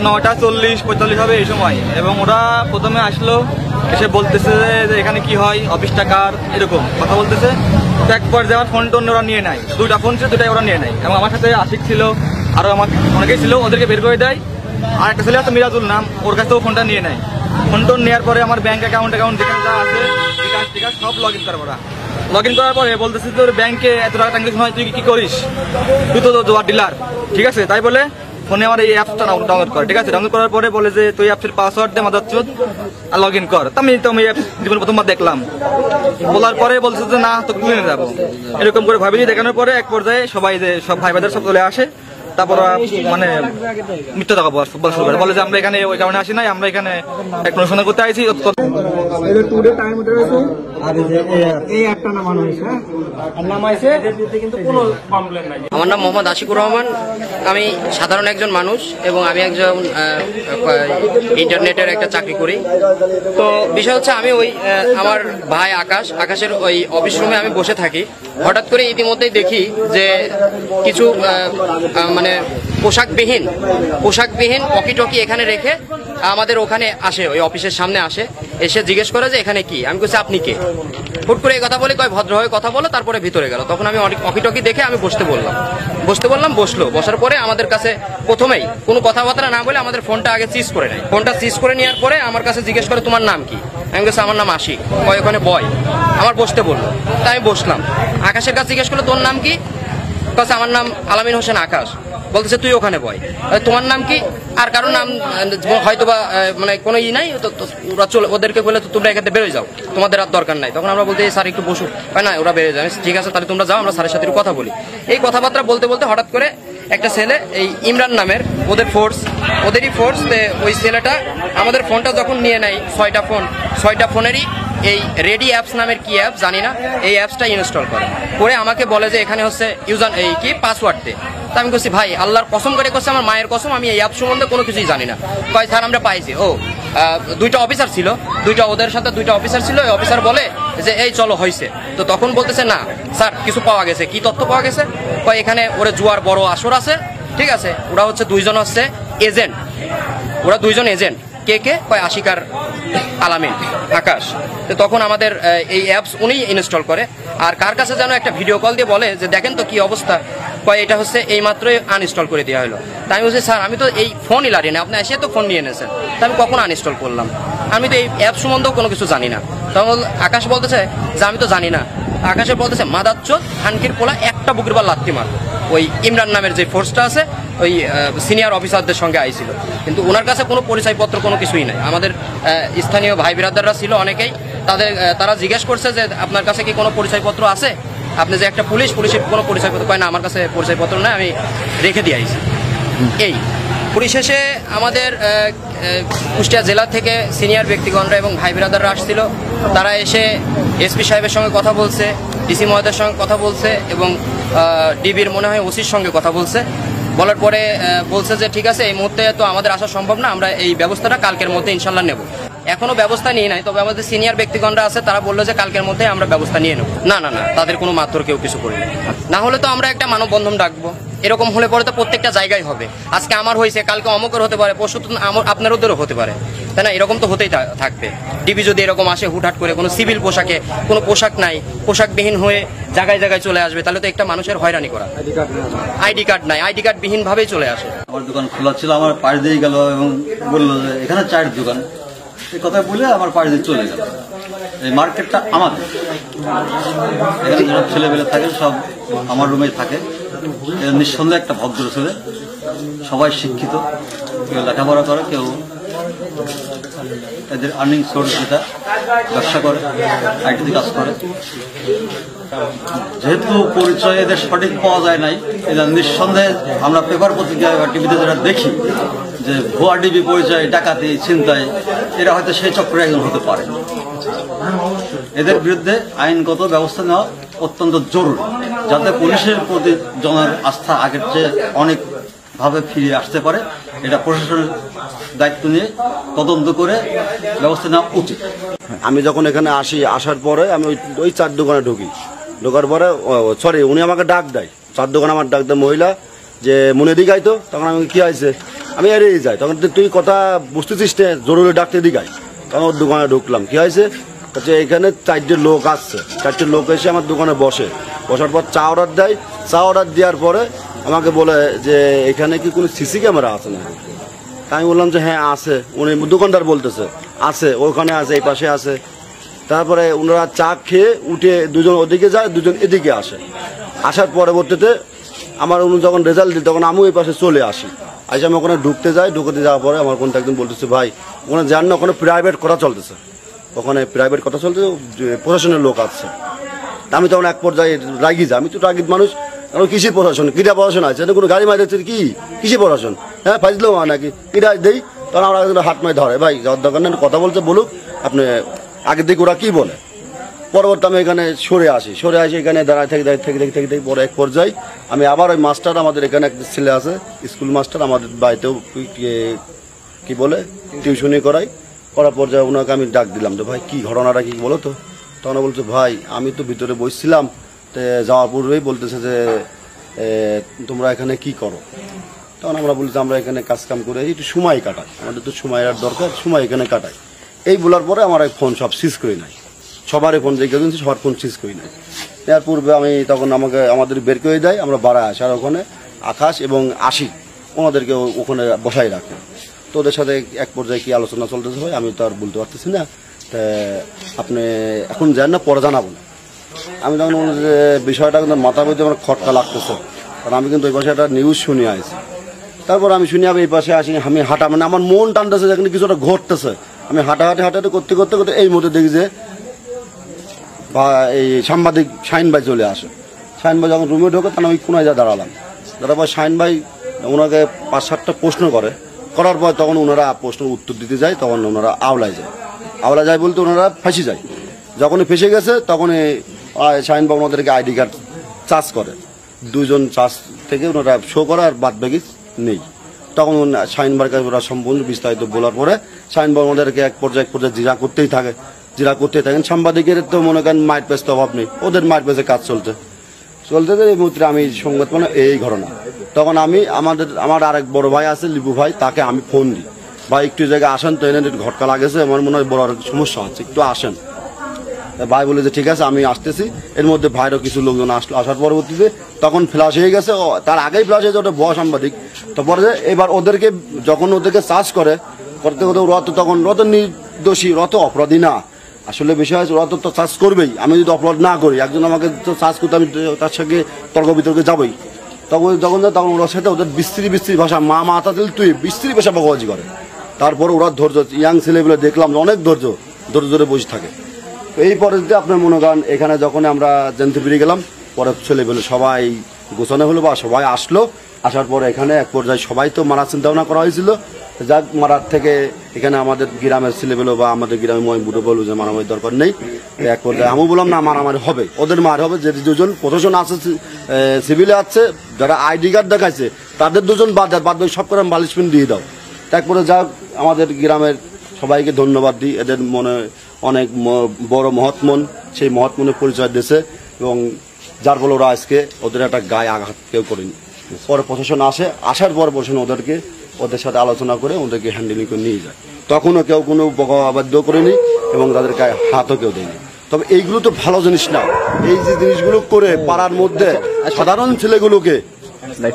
9টা 40-45 হবে এই সময়। এবং ওরা প্রথমে আসলো, এসে বলতেছে যে এখানে কি হয়, অফিসটা কার, এরকম কথা বলতেছে। তো এক পর্যায়ে আমার ফোন টোন ওরা নিয়ে নেয়, 2টা ফোন ছিল, 2টাই ওরা নিয়ে নেয়। এবং আমার সাথে আশিক ছিল, আরও আমার অনেকেই ছিল, ওদেরকে বের করে দেয়। আর একটা ছেলে আছে মিরাজুল নাম, ওর কাছ থেকেও ফোনটা নিয়ে নেয়। ফোন টোন নেওয়ার পরে আমার ব্যাঙ্ক অ্যাকাউন্ট যেখানে যা আছে বিকাশ সব লগ ইন করে। ওরা লগ ইন করার পরে বলতেছে তোর ব্যাংকে এত টাকা ট্রানজাকশন হয়, তুই কি করিস, তুই তো জোয়ার ডিলার, ঠিক আছে। তাই বলে ফোনে আমার এই অ্যাপসটা ডাউনলোড করে, ঠিক আছে। ডাউনলোড করার পরে বলে যে তুই অ্যাপসের পাসওয়ার্ড দে মাদারচোদ আর লগ ইন কর। আমি অ্যাপস জীবনে প্রথমবার দেখলাম। বলার পরে বলছে যে না, তো তুলে নিয়ে যাবো, এরকম করে ভাবিনি। দেখানোর পরে এক পর্যায়ে সবাই যে সব ভাই ভাইদের সব চলে আসে। তারপর মানে মিথ্যা টাকা শুরু করে, বলে যে আমরা এখানে ওই কারণে আসি নাই, আমরা এখানে এক অনুসন্ধান করতে আইছি। আমার নাম মোহাম্মদ আশিকুর রহমান। আমি সাধারণ একজন মানুষ এবং আমি একজন ইন্টারনেটের একটা চাকরি করি। তো বিষয় হচ্ছে আমি ওই আমার ভাই আকাশের ওই অফিস রুমে আমি বসে থাকি। হঠাৎ করে ইতিমধ্যেই দেখি যে কিছু মানে পোশাকবিহীন পকি টকি এখানে রেখে আমাদের ওখানে আসে, ওই অফিসের সামনে আসে, এসে জিজ্ঞেস করে যে এখানে কি। আমি বলছি আপনি কে। হুট করে এই কথা বলে কয় ভদ্র হয়ে কথা বলো, তারপরে ভিতরে গেল। তখন আমি অনেক অকি টকি দেখে আমি বসতে বললাম, বসলো। বসার পরে আমাদের কাছে প্রথমেই কোনো কথাবার্তা না বলে আমাদের ফোনটা আগে সিজ করে নেয়। ফোনটা সিজ করে নেওয়ার পরে আমার কাছে জিজ্ঞেস করে তোমার নাম কি। আমি বলছি আমার নাম আশিক। কয় ওখানে বয়, আমার বসতে বললো, তাই আমি বসলাম। আকাশের কাছে জিজ্ঞেস করলো তোর নাম কি। কাছে আমার নাম আলামিন হোসেন আকাশ। বলতেছে তুই ওখানে বয়, তোমার নাম কি। আর কারো নাম হয়তো বা মানে কোনো ই নাই, ওরা চলে, ওদেরকে বলে তোমরা এখানে বেরোয় যাও, তোমাদের আর দরকার নাই। তখন আমরা বলতে স্যার একটু বসুক, হয় না ওরা বেরোয় যায়। ঠিক আছে তাহলে তোমরা যাও, আমরা স্যারের সাথে কথা বলি। এই কথাবার্তা বলতে বলতে হঠাৎ করে একটা ছেলে, এই ইমরান নামের, ওদেরই ফোর্স, ওই ছেলেটা আমাদের ফোনটা যখন নিয়ে নেয়, 6টা ফোনেরই এই রেডি অ্যাপস নামের কি অ্যাপ জানি না, এই অ্যাপসটা ইনস্টল করে আমাকে বলে যে এখানে হচ্ছে এই কি পাসওয়ার্ড দে। তা আমি বলছি ভাই আল্লাহর কসম করে করছে, আমার মায়ের কসম, আমি এই অ্যাপ সম্বন্ধে কোনো কিছুই জানি না। কয় স্যার আমরা পাইছি। ও 2টা অফিসার ছিল, ওদের সাথে 2টা অফিসার ছিল। ওই অফিসার বলে যে এই চলো হয়েছে। তো তখন বলতেছে না স্যার কিছু পাওয়া গেছে। কি তথ্য পাওয়া গেছে? কয় এখানে ওরা জুয়ার বড় আসর আছে, ঠিক আছে। ওরা হচ্ছে 2জন হচ্ছে এজেন্ট, ওরা 2জন এজেন্ট। কে কয় আশিক আর আলামিন আকাশ। তো তখন আমাদের এই অ্যাপস উনি ইনস্টল করে। আর কার কাছে যেন একটা ভিডিও কল দিয়ে বলে যে দেখেন তো কি অবস্থা। কয় এটা হচ্ছে এই মাত্রই আনইনস্টল করে দেওয়া হলো। তাই আমি বলছি স্যার আমি তো এই ফোনই লারি না, আপনি এসে তো ফোন নিয়ে এনেছেন, তা আমি কখন আনইনস্টল করলাম, আমি তো এই অ্যাপ সম্বন্ধেও কোনো কিছু জানি না। তখন আকাশ বলতেছে যে আমি তো জানি না। আকাশে বলতেছে মাদারচোদ হানকির পোলা একটা বুকের বার লাত্তি মারবো। ওই ইমরান নামের যে ফোর্সটা আছে, ওই সিনিয়র অফিসারদের সঙ্গে আইছিল, কিন্তু ওনার কাছে কোনো পরিচয়পত্র কোনো কিছুই নাই। আমাদের স্থানীয় ভাই বিরাদাররা ছিল অনেকেই, তারা জিজ্ঞেস করছে যে আপনার কাছে কি কোনো পরিচয়পত্র আছে, আপনি যে একটা পুলিশের কোনো পরিচয়পত্র। কয় না আমার কাছে পরিচয়পত্র নাই, আমি রেখে দিয়ে আইছি। এই পরিশেষে আমাদের কুষ্টিয়া জেলা থেকে সিনিয়র ব্যক্তিগণরা এবং ভাই বিরাদাররা আসছিল। তারা এসে এসপি সাহেবের সঙ্গে কথা বলছে, ডিসি মহোদয়ের সঙ্গে কথা বলছে এবং ডিবির মনে হয় ওসির সঙ্গে কথা বলছে। বলার পরে বলছে যে ঠিক আছে এই মুহূর্তে তো আমাদের আসা সম্ভব না, আমরা এই ব্যবস্থাটা কালকের মধ্যে ইনশাল্লাহ নেব। এখনো ব্যবস্থা নিয়ে নাই, তবে আমাদের সিনিয়র ব্যক্তিগণরা আছে, তারা বললো যে কালকের মধ্যে আমরা ব্যবস্থা নিয়ে নেব। না তাদের কোনো মাত্র কেউ কিছু করিনি। না হলে তো আমরা একটা মানববন্ধন ডাকবো। এরকম হলে পরে তো প্রত্যেকটা জায়গায় হবে। আজকে আমার হয়েছে, কালকে অমুকের হতে পারে, পরশু তো আপনার ওদেরও হতে পারে, তাই না? এরকম তো হতেই থাকবে। ডিবি যদি এরকম আসে হুটহাট করে, কোনো সিভিল পোশাকে, কোনো পোশাক নাই, পোশাকবিহীন হয়ে জায়গায় চলে আসবে, তাহলে তো একটা মানুষের হয়রানি করা। আইডি কার্ড নাই, আইডি কার্ড বিহীন ভাবেই চলে আসে। আমার দোকান খোলা ছিল, আমার পাশ দিয়ে গেল এবং বললো যে এখানে চায়ের দোকান, এই কথা বলে আমার পাশ দিয়ে চলে গেল। এই মার্কেটটা আমাদের, এখানে যেসব ছেলেবেলে থাকে সব আমার রুমেই থাকে। নিঃসন্দেহে একটা ভদ্র ছেলে, সবাই শিক্ষিত, কেউ লেখাপড়া করে, কেউ এদের আর্নিং সোর্স যেটা ব্যবসা করে, আইটিতে কাজ করে। যেহেতু পরিচয় এদের সঠিক পাওয়া যায় নাই, এদের নিঃসন্দেহে আমরা পেপার পত্রিকায় বা টিভিতে যেটা দেখি যে ভুয়া ডিবি পরিচয়, ডাকাতি, ছিনতাই, এরা হয়তো সেই চক্রে একজন হতে পারে। এদের বিরুদ্ধে আইনগত ব্যবস্থা নেওয়া অত্যন্ত জরুরি, যাতে পুলিশের প্রতি জনের আস্থা আগের চেয়ে অনেক ভাবে ফিরে আসতে পারে। এটা প্রশাসনের দায়িত্ব নিয়ে তদন্ত করে ব্যবস্থা নেওয়া উচিত। আমি যখন এখানে আসার পরে আমি ওই চার দোকানে ঢোকার পরে উনি আমাকে ডাক দেয়, চার দোকানে আমার ডাক দেয় মহিলা যে মনে দিকে আইতো। তখন আমি কি হয়েছে, আমি এড়িয়ে যাই। তখন তুই কথা বুঝতেছিস না, জরুরি ডাকতে দিঘাই। তখন ওর দোকানে ঢুকলাম, কি হয়েছে এখানে 4টে লোক আসছে, 4টে লোক এসে আমার দোকানে বসার পর চা অর্ডার দেয়। চা অর্ডার দেওয়ার পরে আমাকে বলে যে এখানে কি কোনো সিসি ক্যামেরা আছে না? আমি বললাম যে হ্যাঁ আছে। উনি দোকানদার বলতেছে আছে, ওখানে আছে, এই পাশে আছে। তারপরে ওনারা চা খেয়ে উঠে দুজন ওদিকে যায়, দুজন এদিকে আসে। আসার পরবর্তীতে আমার উনি যখন রেজাল্ট দিই তখন আমিও এই পাশে চলে আসি। আইসা আমি ওখানে ঢুকতে যাওয়ার পরে আমার কোনটা একদিন বলতেছে ভাই ওখানে যান না, ওখানে প্রাইভেট কথা চলতেছে, ওখানে প্রাইভেট কথা চলতেছে, প্রশাসনের লোক আসছে। আমি তখন এক পর্যায়ে রাগি যা, আমি তো রাগিত মানুষ, এখন কিসের প্রশাসন, কিরা প্রশাসন আছে, কোনো গাড়ি মারিয়েছে কি কিসের প্রশাসন, হ্যাঁ ফাইজলো নাকি কিরা দেই। তখন আমরা হাত মাই ধরে, ভাই যাওয়ার দরকার নেই, কথা বলতে বলুক, আপনি আগের দিকে ওরা কি বলে। পরবর্তী আমি এখানে সরে আসি এখানে দাঁড়ায় থেকে পরে এক পর্যায়ে আমি আবার ওই মাস্টার, আমাদের এখানে একটা ছেলে আছে স্কুল মাস্টার, আমাদের বাড়িতেও কি বলে টিউশনি করার পর্যায়ে ওনাকে আমি ডাক দিলাম যে ভাই কি ঘটনাটা কি বলো তো। তখন বলছে ভাই আমি তো ভিতরে বসছিলাম, যাওয়ার পূর্বেই বলতেছে যে তোমরা এখানে কি করো। তখন আমরা বলছি আমরা এখানে কাজকাম করে একটু সময় কাটাই, আমাদের তো সময়ের দরকার, সময় এখানে কাটাই। এই বলার পরে আমার ফোন সব সিজ করে নাই, সবারই ফোন যে গেছে সবার ফোন সিজ করি নাই। এর পূর্বে আমি তখন আমাদের বের করে দেয়, আমরা বাড়ায় আসি, আর ওখানে আকাশ এবং আশি ওনাদেরকে ওখানে বসাই রাখে। তো ওদের সাথে এক পর্যায়ে কি আলোচনা চলতেছে হয় আমি তো আর বলতে পারতেছি না, তা আপনি এখন যান না, পরে জানাবো না। আমি তখন বিষয়টা কিন্তু মাথার মধ্যে আমার খটকা লাগতেছে, কারণ আমি কিন্তু ওই পাশে একটা নিউজ শুনে আসি। তারপর আমি শুনি আমি এই পাশে আসি, আমি হাঁটা মানে আমার মন টানতেছে যেখানে কিছু একটা ঘটতেছে। আমি হাঁটাহাঁটি করতে এই মধ্যে দেখি যে এই সাংবাদিক শাহিন ভাই চলে আসে। শাহিন ভাই যখন রুমে ঢোকে তখন ওই কোনায় যা দাঁড়ালাম, তারপর শাহিন ভাই ওনাকে 5-7টা প্রশ্ন করার পর তখন ওনারা প্রশ্নের উত্তর দিতে যায়, তখন ওনারা আওলায় যায় বলতে ওনারা ফাঁসি যায়। যখনই ফেসে গেছে তখনই শাহিন ভাই ওনাদেরকে আইডি কার্ড চার্জ করে, 2জন চার্জ থেকে ওনারা শো করে, আর বাদ বাকি নেই। তখন শাহিন ভাইয়ের কাছে ওরা সম্পূর্ণ বিস্তারিত বলার পরে শাহিন ভাই ওনাদেরকে এক পর্যায়ে জিরা করতেই থাকেন। সাংবাদিকের তো মনে করেন মাইট পেস তো অভাব নেই, ওদের মাইট পেসে কাজ চলতে এই মুহূর্তে আমি সংবাদ মানে এই ঘটনা। তখন আমি আমার আরেক বড় ভাই আছে লিপু ভাই, তাকে আমি ফোন দিই, ভাই একটু জায়গায় আসেন তো, এনে ঘটকা লাগেছে, আমার মনে হয় বড় সমস্যা হচ্ছে, একটু আসেন। ভাই বলে যে ঠিক আছে আমি আসতেছি। এর মধ্যে ভাইরও কিছু লোকজন আসার পরবর্তীতে তখন ফ্ল্যাশ হয়ে গেছে, তার আগেই ফ্ল্যাশ হয়েছে ওটা বড় সাংবাদিক। তারপরে এবার ওদেরকে চার্জ করতে ওরা তো তখন ওরা তো নির্দোষী, ওরা তো অপরাধী না। আসলে বিষয় আছে ওরা তো চার্জ করবেই, আমি যদি অপরাধ না করি, একজন আমাকে তো চার্জ করতে, আমি তার সঙ্গে তর্ক বিতর্কে যাবই। তখন ওরা সাথে ওদের বিস্ত্রী ভাষা, মাথা দিল তুই বিস্ত্রী ভাষা বকবাজি করে। তারপর ওরা ধৈর্য, ইয়াং ছেলেগুলো দেখলাম অনেক ধৈর্য ধরে বসে থাকে। এই পরে যদি আপনার মনে করেন এখানে যখন আমরা জানতে পেরে গেলাম, পরে ছেলেগুলো সবাই গোছানো হলো বা সবাই আসার পরে এখানে এক পর্যায়ে সবাই তো মারার চিন্তা ভাবনা করা হয়েছিল। যাক মারার থেকে এখানে আমাদের গ্রামের ছেলেগুলো বা আমাদের গ্রামের মহিবুড়ো বলল যে মারামারি দরকার নেই। এক পর্যায়ে আমি বললাম না মারামারি হবে, ওদের মার হবে, যে 2জন প্রশাসন আছে সিভিলে আছে, যারা আইডি কার্ড দেখাইছে তাদের 2জন বাদ সব করে বালিশপিন দিয়ে দাও। তারপরে যাক আমাদের গ্রামের সবাইকে ধন্যবাদ দিই, এদের মনে অনেক বড় মহৎমন, সেই মহৎমনের পরিচয় দিয়েছে, এবং যার ফলে ওরা আজকে ওদের একটা গায়ে আঘাত কেউ করেনি। পরে প্রশাসন আসার পর প্রশাসন ওদের সাথে আলোচনা করে ওদেরকে হ্যান্ডেলিং করে নিয়ে যায়। তখনও কেউ কোনো বকাবাদ্য করেনি এবং তাদের গায়ে হাতও কেউ দেয়নি। তবে এইগুলো তো ভালো জিনিস না, এই যে জিনিসগুলো করে পাড়ার মধ্যে সাধারণ ছেলেগুলোকে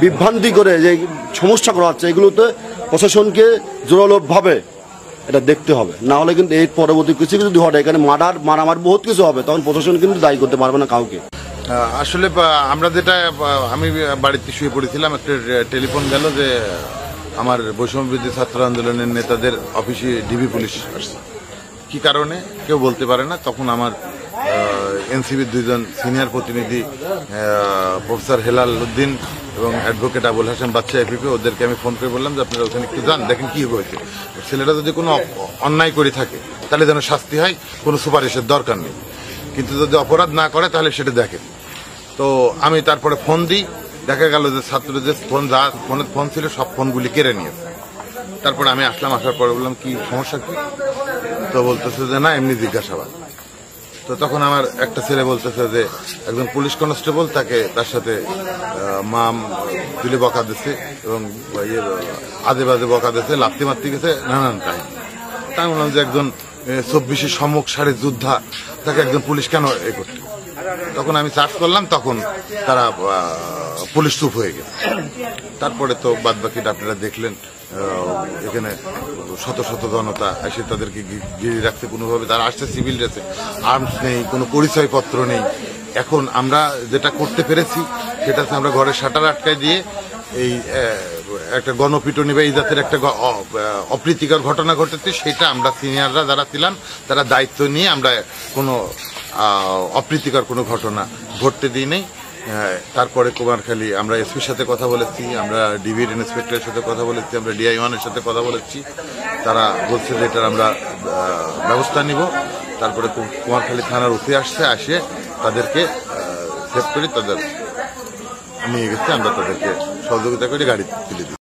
বিভ্রান্তি করে যে সমস্যা করা হচ্ছে, এগুলোতে প্রশাসনকে জোরালোভাবে এটা দেখতে হবে, না হলে কিন্তু এই পরবর্তী কিছু যদি ঘটে, এখানে মারামারি বহুত কিছু হবে, তখন প্রশাসন কিন্তু দায়ী করতে পারবে না কাউকে। আসলে আমরা যেটা, আমি বাড়িতে শুয়ে পড়েছিলাম, একটা টেলিফোন গেল যে আমার বৈষম্যবিরোধী ছাত্র আন্দোলনের নেতাদের অফিসে ডিবি পুলিশ আসছে। কি কারণে কেউ বলতে পারে না। তখন আমার এনসিবির 2জন সিনিয়র প্রতিনিধি প্রফেসর হেলাল উদ্দিন এবং অ্যাডভোকেট আবুল হাসান বাচ্চা এপিপি, ওদেরকে আমি ফোন করে বললাম যে আপনারা ওখানে একটু যান, দেখেন কি হয়েছে। ছেলেটা যদি কোনো অন্যায় করে থাকে তাহলে যেন শাস্তি হয়, কোনো সুপারিশের দরকার নেই, কিন্তু যদি অপরাধ না করে তাহলে সেটা দেখেন। তো আমি তারপরে ফোন দিই, দেখা গেল যে ছাত্রদের ফোন ছিল সব ফোনগুলি কেড়ে নিয়েছে। তারপরে আমি আসলাম, আসার পরে বললাম কি সমস্যা কি, তো বলতেছে যে না এমনি জিজ্ঞাসাবাদ। তো তো তখন আমার একটা ছেলে বলতেছে যে একজন পুলিশ কনস্টেবল তার সাথে মাম তুলে বকা দিচ্ছে এবং আজে বাজে বকা দিচ্ছে, লাত্তি মারতে গেছে, নানান কাহিনী। তাই বললাম যে একজন 24 সম্মুখ সারির যোদ্ধা তাকে একজন পুলিশ কেন এ করতে। তখন আমি সার্চ করলাম, তখন তারা পুলিশ চুপ হয়ে গেছে। তারপরে তো বাদ বাকিটা আপনারা দেখলেন, এখানে শত শত জনতা এসে তাদেরকে ঘিরে রাখতে, কোনোভাবে তারা আসছে সিভিল ড্রেসে, আর্মস নেই, কোনো পরিচয়পত্র নেই। এখন আমরা যেটা করতে পেরেছি সেটা হচ্ছে আমরা ঘরের শাটার আটকায় দিয়ে এই একটা গণপিটুনি বা এই জাতের একটা অপ্রীতিকর ঘটনা ঘটেছে, সেটা আমরা সিনিয়ররা যারা ছিলাম তারা দায়িত্ব নিয়ে আমরা কোনো অপ্রীতিকর কোনো ঘটনা ঘটতে দিই নেই। তারপরে কুমারখালী আমরা এসপির সাথে কথা বলেছি, আমরা ডিভির ইন্সপেক্টরের সাথে কথা বলেছি, আমরা DI-1 সাথে কথা বলেছি। তারা বলছে যে এটার আমরা ব্যবস্থা নিব। তারপরে কুমারখালী থানার উঠে আসে তাদেরকে সেভ করে তাদের নিয়ে গেছে, আমরা তাদেরকে সহযোগিতা করে গাড়ি তুলে দিই।